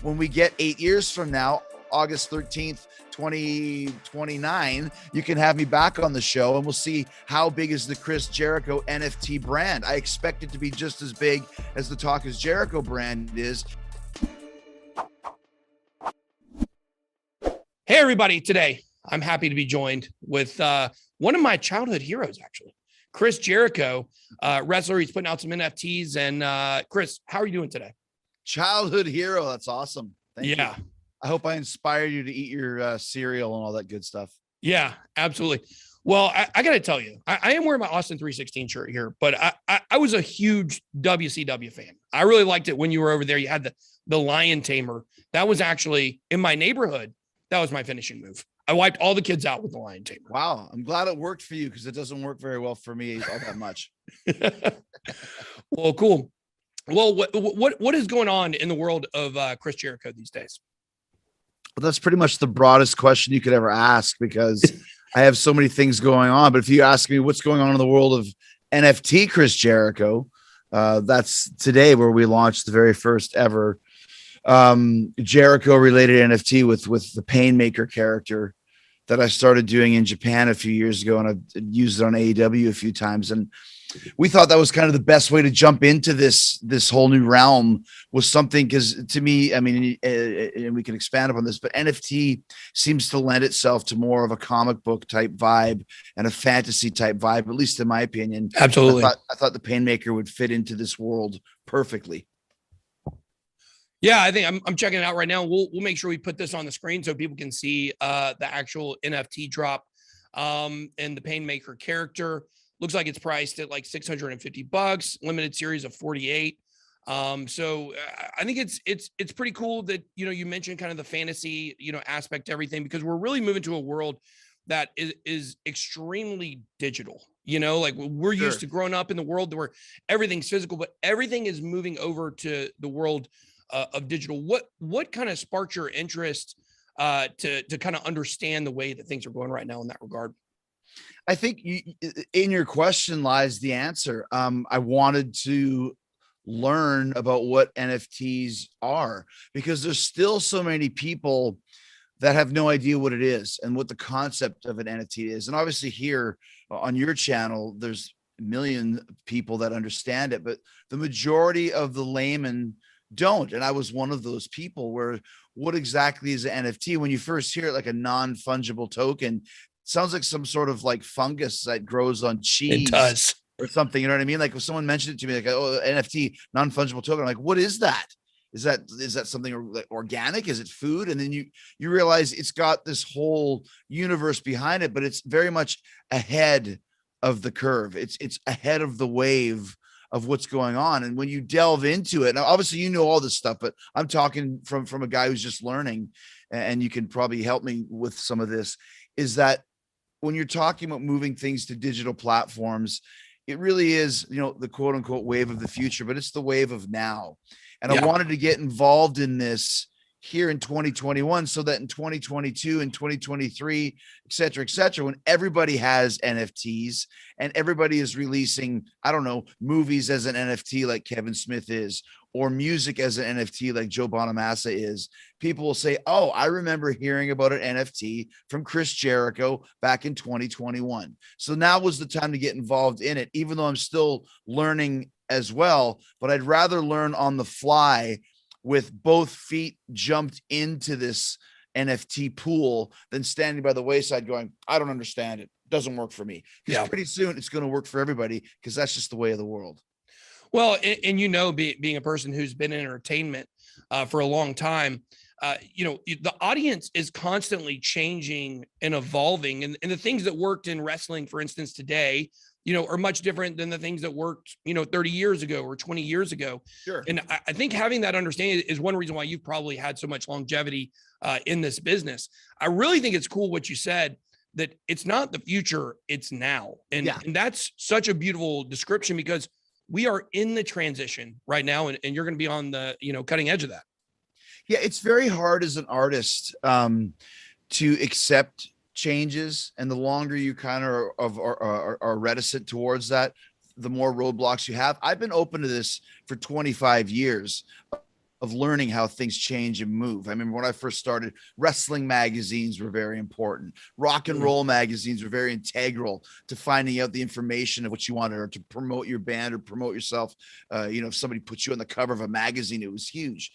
when we get 8 years from now, August 13th, 2029, you can have me back on the show and we'll see how big is the Chris Jericho NFT brand. I expect it to be just as big as the Talk is Jericho brand is. Hey, everybody. Today, I'm happy to be joined with one of my childhood heroes, actually, Chris Jericho, wrestler. He's putting out some NFTs. And Chris, how are you doing today? Childhood hero. That's awesome. Thank you. I hope I inspired you to eat your cereal and all that good stuff. Yeah, absolutely. Well, I got to tell you, I am wearing my Austin 316 shirt here, but I was a huge WCW fan. I really liked it when you were over there. You had the Lion Tamer. That was actually in my neighborhood. That was my finishing move. I wiped all the kids out with the Lion Tamer. Wow. I'm glad it worked for you because it doesn't work very well for me all that much. Well, cool. Well, what is going on in the world of Chris Jericho these days? Well, that's pretty much the broadest question you could ever ask because I have so many things going on. But if you ask me what's going on in the world of NFT Chris Jericho, that's today where we launched the very first ever Jericho related NFT with the Painmaker character that I started doing in Japan a few years ago, and I've used it on AEW a few times. And we thought that was kind of the best way to jump into this whole new realm was something, because to me, I mean, and we can expand upon this, but NFT seems to lend itself to more of a comic book type vibe and a fantasy type vibe, at least in my opinion. Absolutely. I thought the Painmaker would fit into this world perfectly. Yeah, I think I'm checking it out right now. We'll make sure we put this on the screen so people can see the actual NFT drop and the Painmaker character. Looks like it's priced at like $650, limited series of 48. So I think it's pretty cool that, you mentioned kind of the fantasy, aspect to everything, because we're really moving to a world that is extremely digital. Like we're used to growing up in the world where everything's physical, but everything is moving over to the world of digital. What kind of sparked your interest to kind of understand the way that things are going right now in that regard? I think in your question lies the answer. I wanted to learn about what NFTs are because there's still so many people that have no idea what it is and what the concept of an NFT is. And obviously here on your channel, there's a million people that understand it, but the majority of the laymen don't. And I was one of those people where what exactly is an NFT? When you first hear it, like a non-fungible token, sounds like some sort of like fungus that grows on cheese. It does. Or something. You know what I mean? Like if someone mentioned it to me, like, oh, NFT, non-fungible token, I'm like, what is that? Is that something organic? Is it food? And then you realize it's got this whole universe behind it, but it's very much ahead of the curve. It's ahead of the wave of what's going on. And when you delve into it, now obviously you know all this stuff, but I'm talking from a guy who's just learning, and you can probably help me with some of this, is that when you're talking about moving things to digital platforms, it really is, the quote unquote wave of the future, but it's the wave of now. And I wanted to get involved in this here in 2021 so that in 2022 and 2023, et cetera, when everybody has NFTs and everybody is releasing, I don't know, movies as an NFT like Kevin Smith is, or music as an NFT like Joe Bonamassa is, people will say, oh, I remember hearing about an NFT from Chris Jericho back in 2021. So now was the time to get involved in it, even though I'm still learning as well, but I'd rather learn on the fly with both feet jumped into this NFT pool than standing by the wayside going, I don't understand it. Doesn't work for me. Because pretty soon it's going to work for everybody because that's just the way of the world. Well, and being a person who's been in entertainment for a long time, the audience is constantly changing and evolving. And the things that worked in wrestling, for instance, today, are much different than the things that worked, 30 years ago or 20 years ago. Sure. And I think having that understanding is one reason why you've probably had so much longevity in this business. I really think it's cool what you said, that it's not the future, it's now. And that's such a beautiful description because we are in the transition right now, and you're going to be on the, cutting edge of that. Yeah, it's very hard as an artist to accept changes, and the longer you kind of are reticent towards that, the more roadblocks you have. I've been open to this for 25 years of learning how things change and move. I remember when I first started, wrestling magazines were very important. Rock and roll magazines were very integral to finding out the information of what you wanted, or to promote your band or promote yourself. If somebody puts you on the cover of a magazine, it was huge.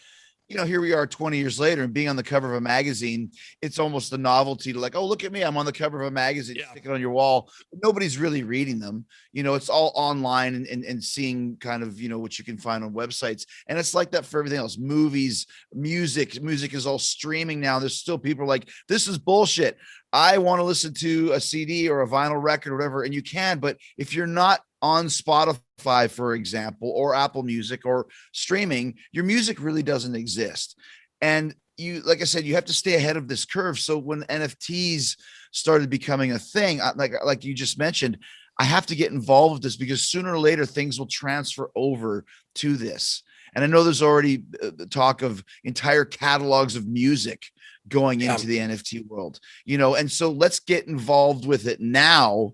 Here we are 20 years later, and being on the cover of a magazine, it's almost a novelty to, like, oh, look at me, I'm on the cover of a magazine, stick it on your wall. Nobody's really reading them. It's all online, and seeing kind of, what you can find on websites. And it's like that for everything else. Movies, music is all streaming now. There's still people like, this is bullshit. I want to listen to a CD or a vinyl record or whatever, and you can, but if you're not on Spotify, for example, or Apple Music or streaming, your music really doesn't exist. And like I said, you have to stay ahead of this curve. So when NFTs started becoming a thing, like you just mentioned, I have to get involved with this, because sooner or later things will transfer over to this. And I know there's already talk of entire catalogs of music going into the NFT world, and so let's get involved with it now.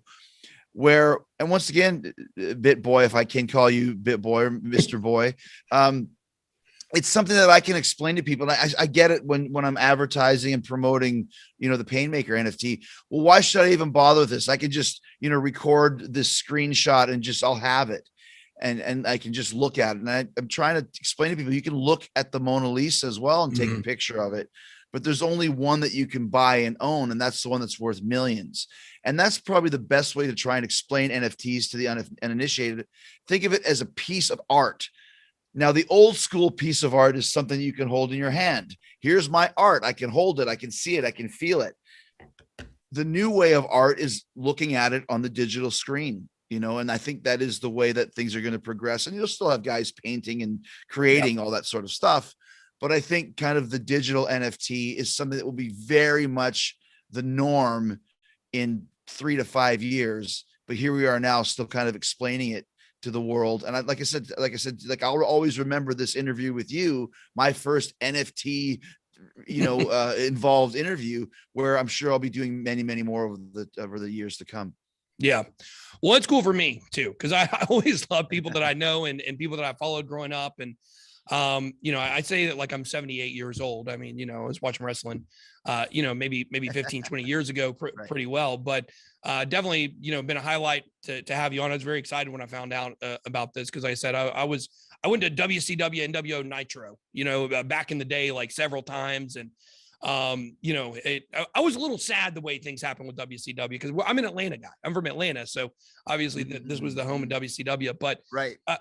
And once again, Bit Boy, if I can call you Bit Boy or Mr. Boy, it's something that I can explain to people. I get it when I'm advertising and promoting, the Painmaker NFT. Well, why should I even bother with this? I can just, record this screenshot and I'll have it. And I can just look at it. And I'm trying to explain to people, you can look at the Mona Lisa as well and take a picture of it. But there's only one that you can buy and own, and that's the one that's worth millions. And that's probably the best way to try and explain NFTs to the uninitiated. Think of it as a piece of art. Now, the old school piece of art is something you can hold in your hand. Here's my art. I can hold it. I can see it. I can feel it. The new way of art is looking at it on the digital screen, and I think that is the way that things are going to progress. And you'll still have guys painting and creating all that sort of stuff. But I think kind of the digital NFT is something that will be very much the norm in 3 to 5 years. But here we are now, still kind of explaining it to the world. And like I said, I'll always remember this interview with you, my first NFT, involved interview, where I'm sure I'll be doing many, many more over the years to come. Yeah. Well, it's cool for me too, because I always love people that I know and people that I followed growing up. And I say that like I'm 78 years old. I mean, I was watching wrestling, maybe 15, 20 years ago, pretty well, but definitely, been a highlight to have you on. I was very excited when I found out about this, because like I said, I went to WCW and NWO Nitro, back in the day, like several times. And, I was a little sad the way things happened with WCW, because I'm an Atlanta guy. I'm from Atlanta. So obviously this was the home of WCW, but I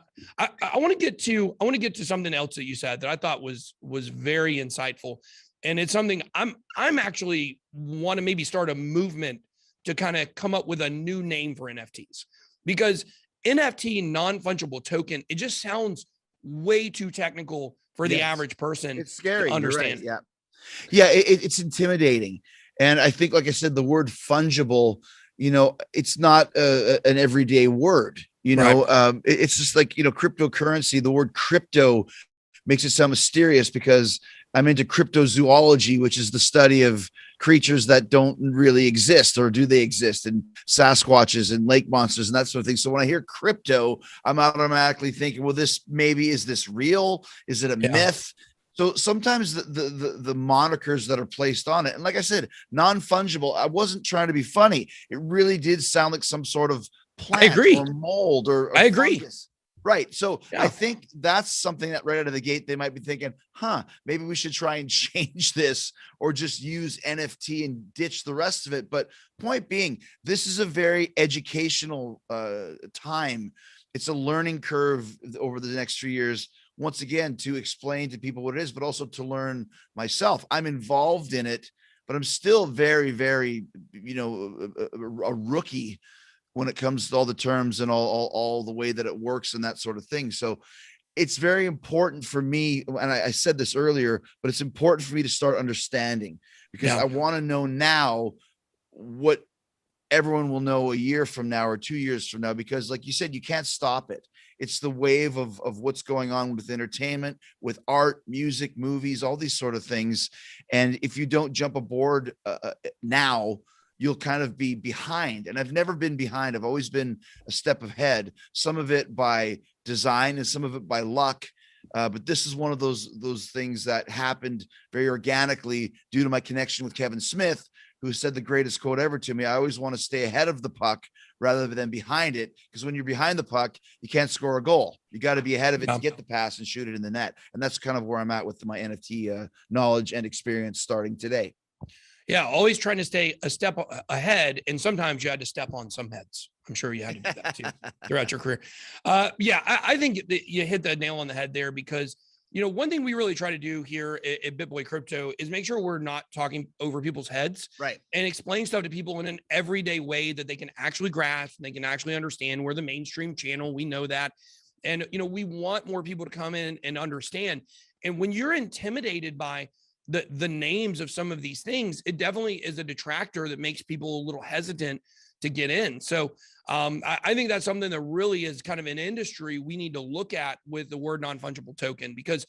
want to get to something else that you said that I thought was very insightful. And it's something I'm actually want to maybe start a movement to kind of come up with a new name for NFTs, because NFT, non-fungible token, it just sounds way too technical for the average person. It's scary to understand. Right. Yeah, it's intimidating. And I think, like I said, the word fungible, it's not an everyday word. It's just like, cryptocurrency. The word crypto makes it sound mysterious, because I'm into cryptozoology, which is the study of creatures that don't really exist, or do they exist, and Sasquatches and lake monsters and that sort of thing. So when I hear crypto, I'm automatically thinking, well, is this real? Is it a myth? So sometimes the monikers that are placed on it, and like I said, non-fungible, I wasn't trying to be funny. It really did sound like some sort of plant or mold or I agree. Fungus. Right. So I think that's something that right out of the gate, they might be thinking, maybe we should try and change this, or just use NFT and ditch the rest of it. But point being, this is a very educational time. It's a learning curve over the next 3 years, once again, to explain to people what it is, but also to learn myself. I'm involved in it, but I'm still very, very, a rookie when it comes to all the terms and all the way that it works and that sort of thing. So it's very important for me. And I said this earlier, but it's important for me to start understanding, because I want to know now what everyone will know a year from now or 2 years from now, because like you said, you can't stop it. It's the wave of what's going on with entertainment, with art, music, movies, all these sort of things. And if you don't jump aboard now, you'll kind of be behind. And I've never been behind. I've always been a step ahead, some of it by design and some of it by luck. But this is one of those things that happened very organically due to my connection with Kevin Smith, who said the greatest quote ever to me. I always want to stay ahead of the puck rather than behind it, because when you're behind the puck, you can't score a goal. You got to be ahead of it to get the pass and shoot it in the net. And that's kind of where I'm at with my NFT knowledge and experience starting today. Yeah, always trying to stay a step ahead, and sometimes you had to step on some heads. I'm sure you had to do that too throughout your career. Yeah, I think that you hit the nail on the head there, because one thing we really try to do here at BitBoy Crypto is make sure we're not talking over people's heads, right? And explain stuff to people in an everyday way that they can actually grasp and they can actually understand. We're the mainstream channel, we know that, and we want more people to come in and understand. And when you're intimidated by the names of some of these things, it definitely is a detractor that makes people a little hesitant to get in. So I think that's something that really is kind of an industry we need to look at with the word non-fungible token, because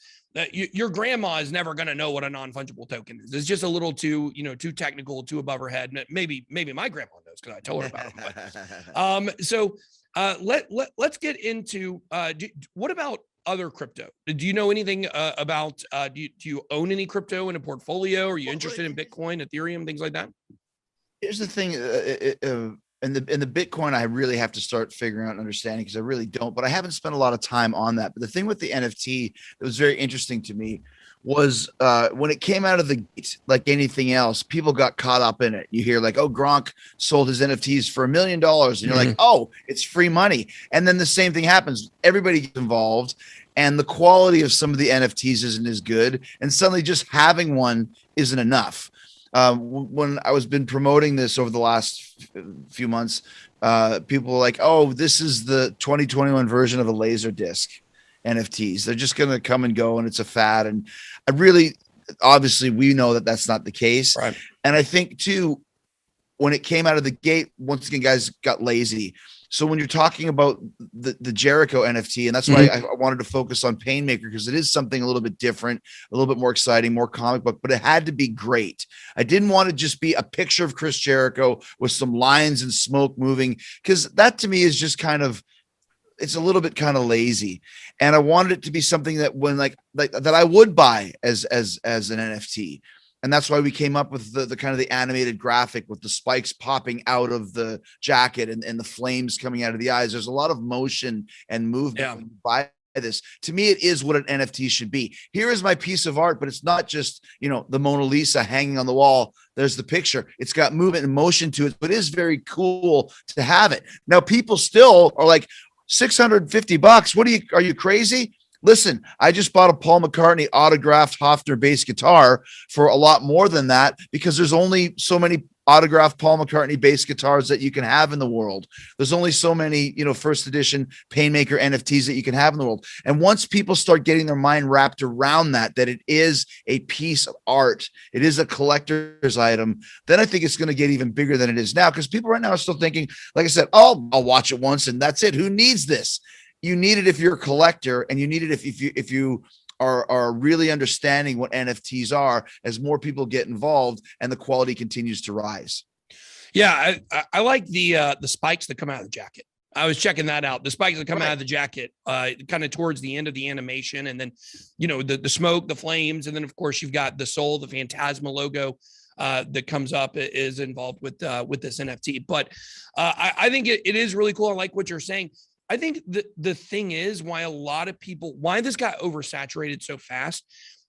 your grandma is never going to know what a non-fungible token is. It's just a little too, too technical, too above her head. Maybe my grandma knows because I told her about it. So let's get into what about other crypto? Do you know anything about, do you own any crypto in a portfolio? Are you interested in Bitcoin, Ethereum, things like that? Here's the thing, in the Bitcoin, I really have to start figuring out and understanding, because I really don't, but I haven't spent a lot of time on that. But the thing with the NFT that was very interesting to me was when it came out of the gate, like anything else, people got caught up in it. You hear like, oh, Gronk sold his NFTs for $1 million. And you're like, oh, it's free money. And then the same thing happens. Everybody gets involved, and the quality of some of the NFTs isn't as good. And suddenly just having one isn't enough. When I was been promoting this over the last few months, people were like, oh, this is the 2021 version of a laser disc NFTs. They're just going to come and go, and it's a fad. And I really, obviously we know that that's not the case. Right. And I think too, when it came out of the gate, once again, guys got lazy. So when you're talking about the Jericho NFT, and that's why I wanted to focus on Painmaker, because it is something a little bit different, a little bit more exciting, more comic book, but it had to be great. I didn't want to just be a picture of Chris Jericho with some lines and smoke moving, because that to me is just kind of, it's a little bit kind of lazy. And I wanted it to be something that when like that I would buy as an NFT. And that's why we came up with the kind of the animated graphic with the spikes popping out of the jacket and the flames coming out of the eyes. There's a lot of motion and movement when you buy this. To me, it is what an NFT should be. Here is my piece of art, but it's not just, the Mona Lisa hanging on the wall. There's the picture. It's got movement and motion to it, but it is very cool to have it. Now, people still are like, $650. Are you crazy? Listen, I just bought a Paul McCartney autographed Hofner bass guitar for a lot more than that, because there's only so many autographed Paul McCartney bass guitars that you can have in the world. There's only so many, first edition Painmaker NFTs that you can have in the world. And once people start getting their mind wrapped around that it is a piece of art, it is a collector's item, then I think it's going to get even bigger than it is now. Because people right now are still thinking, like I said, oh, I'll watch it once and that's it. Who needs this? You need it if you're a collector, and you need it if you are really understanding what NFTs are, as more people get involved and the quality continues to rise. Yeah, I like the spikes that come out of the jacket. I was checking that out. The spikes that come out of the jacket, kind of towards the end of the animation, and then the smoke, the flames, and then of course you've got the soul, the Phantasma logo that comes up is involved with this NFT. But I think it is really cool. I like what you're saying. I think the thing is why this got oversaturated so fast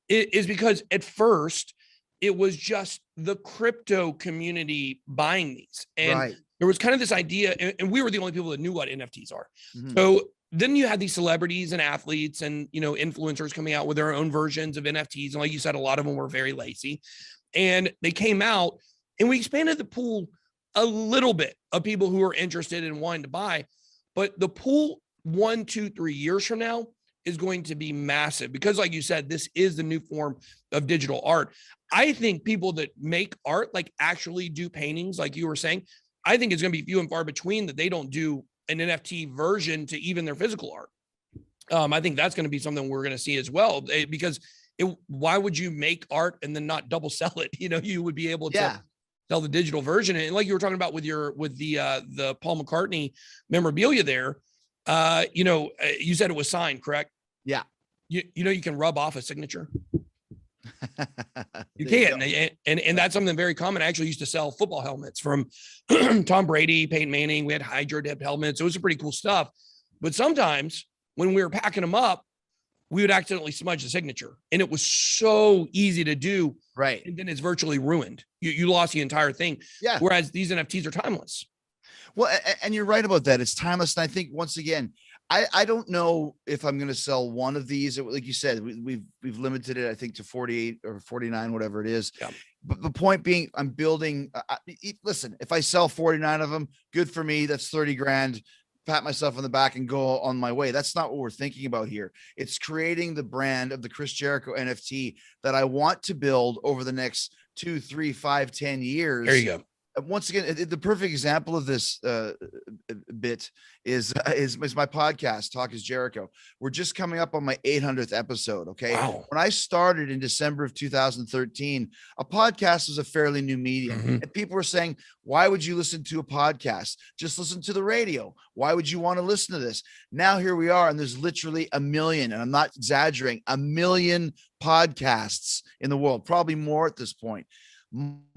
is because at first it was just the crypto community buying these. And there was kind of this idea, and we were the only people that knew what NFTs are. So then you had these celebrities and athletes and, influencers coming out with their own versions of NFTs. And like you said, a lot of them were very lazy, and they came out, and we expanded the pool a little bit of people who are interested in wanting to buy. But the pool 1, 2, 3 years from now is going to be massive, because like you said, this is the new form of digital art. I think people that make art, like actually do paintings, like you were saying, I think it's going to be few and far between that they don't do an NFT version to even their physical art. I think that's going to be something we're going to see as well, because why would you make art and then not double sell it? You would be able to sell the digital version. And like you were talking about with the Paul McCartney memorabilia there, you said it was signed, correct? Yeah. You know, you can rub off a signature. You There can. go. And that's something very common. I actually used to sell football helmets from Tom Brady, Peyton Manning. We had hydro dipped helmets. It was some pretty cool stuff. But sometimes when we were packing them up, we would accidentally smudge the signature. And it was so easy to do. Right. And then it's virtually ruined. You lost the entire thing. Yeah. Whereas these NFTs are timeless. Well, and you're right about that. It's timeless. And I think once again, I don't know if I'm going to sell one of these. Like you said, we've limited it, I think, to 48 or 49, whatever it is. Yeah. But the point being, I'm building. Listen, if I sell 49 of them, good for me. That's 30 grand. Pat myself on the back and go on my way. That's not what we're thinking about here. It's creating the brand of the Chris Jericho NFT that I want to build over the next 2, 3, 5, 10 years. There you go. Once again, the perfect example of this bit is my podcast, Talk is Jericho. We're just coming up on my 800th episode. Okay. Wow. When I started in December of 2013, a podcast was a fairly new medium. Mm-hmm. And people were saying, why would you listen to a podcast? Just listen to the radio. Why would you want to listen to this? Now here we are, and there's literally a million, and I'm not exaggerating, a million podcasts in the world, probably more at this point.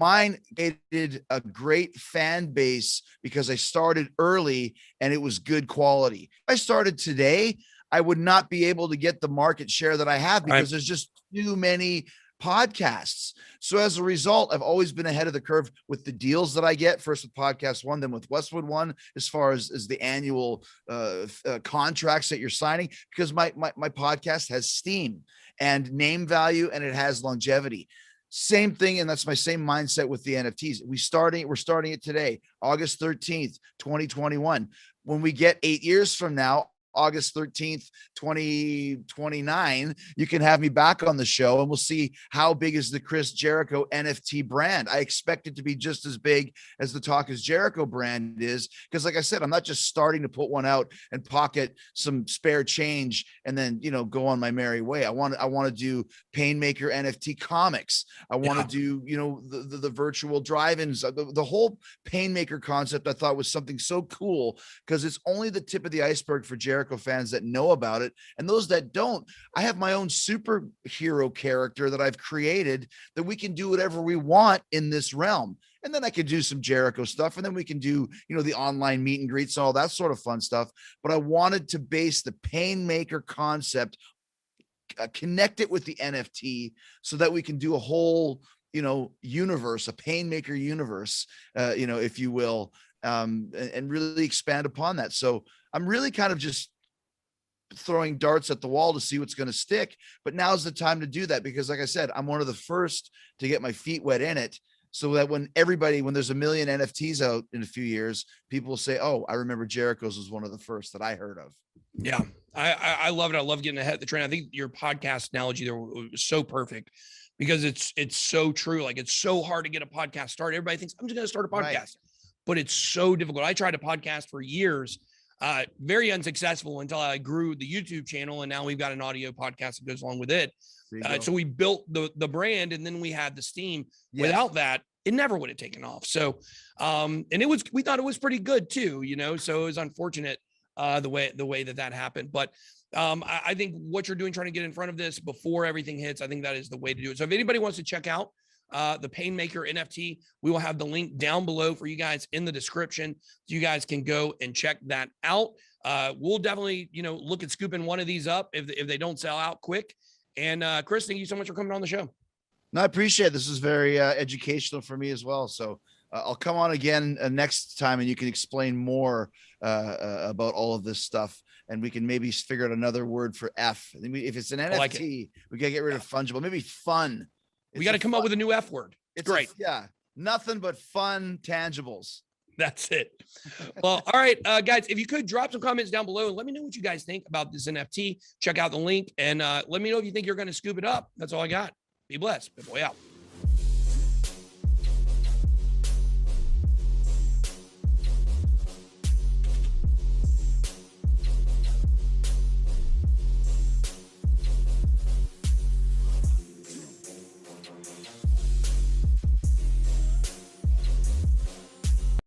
Mine created a great fan base because I started early and it was good quality. If I started today, I would not be able to get the market share that I have because there's just too many podcasts. So as a result, I've always been ahead of the curve with the deals that I get, first with Podcast One, then with Westwood One, as far as the annual contracts that you're signing, because my podcast has steam and name value, and it has longevity. Same thing. And that's my same mindset with the NFTs. We're starting it today, August 13th, 2021. When we get 8 years from now, August 13th, 2029, you can have me back on the show and we'll see how big is the Chris Jericho NFT brand. I expect it to be just as big as the Talk is Jericho brand is, because like I said, I'm not just starting to put one out and pocket some spare change and then, go on my merry way. I want to do Painmaker NFT comics. I want to do, the virtual drive-ins, the whole Painmaker concept. I thought was something so cool because it's only the tip of the iceberg for Jericho fans that know about it, and those that don't, I have my own superhero character that I've created that we can do whatever we want in this realm. And then I could do some Jericho stuff, and then we can do, the online meet and greets, all that sort of fun stuff. But I wanted to base the Painmaker concept, connect it with the NFT so that we can do a whole, universe, a Painmaker universe, if you will, and really expand upon that. So I'm really kind of just throwing darts at the wall to see what's going to stick. But now's the time to do that because, like I said, I'm one of the first to get my feet wet in it, so that when there's a million NFTs out in a few years, people will say, oh, I remember Jericho's was one of the first that I heard of. Yeah, I love it. I love getting ahead of the trend. I think your podcast analogy there was so perfect because it's so true. Like, it's so hard to get a podcast started. Everybody thinks I'm just going to start a podcast, right, but it's so difficult. I tried a podcast for years. Very unsuccessful until I grew the YouTube channel. And now we've got an audio podcast that goes along with it. So we built the brand, and then we had the steam. Yes. Without that, it never would have taken off. So, and we thought it was pretty good too, so it was unfortunate, the way that happened. But, I think what you're doing, trying to get in front of this before everything hits, I think that is the way to do it. So if anybody wants to check out the Painmaker NFT, we will have the link down below for you guys in the description. So you guys can go and check that out. We'll definitely, look at scooping one of these up if they don't sell out quick. And Chris, thank you so much for coming on the show. No, I appreciate it. This is very educational for me as well. So I'll come on again next time, and you can explain more about all of this stuff. And we can maybe figure out another word for F. If it's an NFT, we got to get rid of fungible, maybe fun. We got to come up with a new F word. It's great. Nothing but fun tangibles. That's it. Well, all right, guys, if you could drop some comments down below and let me know what you guys think about this NFT. Check out the link and let me know if you think you're going to scoop it up. That's all I got. Be blessed. Big boy out.